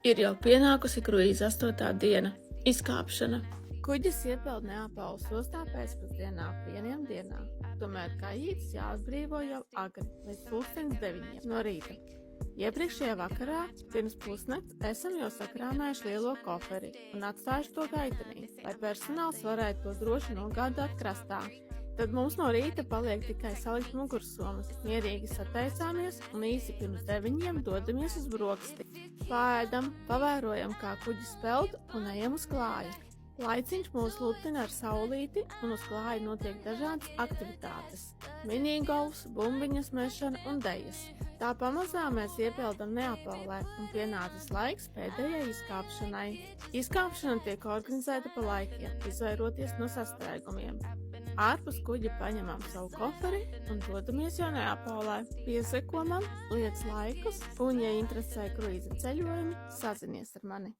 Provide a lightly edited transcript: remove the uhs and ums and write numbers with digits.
Ir jau pienākusi kruīza 8. diena – izkāpšana. Kuģis iepeld Neapoles ostā pēcpusdienā ap 1:00 tomēr kājītis jāatbrīvo jau agri, līdz 9:00 no rīta. Iepriekšējā vakarā, pirms pusnakts, esam jau sakrāmējuši lielo koferi un atstājuši to gaitenī, lai personāls varētu to droši nogādāt krastā. Tad mums no rīta paliek tikai salikt mugursomas, mierīgi sateicāmies un īsi pirms 9:00 dodamies uz brokasti. Pāēdam, pavērojam, kā kuģis peld un ejam uz klāju. Laiciņš mūs lutina ar saulīti un uz klāju notiek dažādas aktivitātes – minigolfs, bumbiņas mešana un dejas. Tā pamazām mēs iepeldam Neapolē un pienācis laiks pēdējai izkāpšanai. Izkāpšana tiek organizēta pa laikiem, izvairoties no sastrēgumiem. Ārpus kuģa paņemam savu koferi un dodamies jau Neapolē. Pieseko man, liec laikus un, ja interesē kruīza ceļojumi, sazinies ar mani.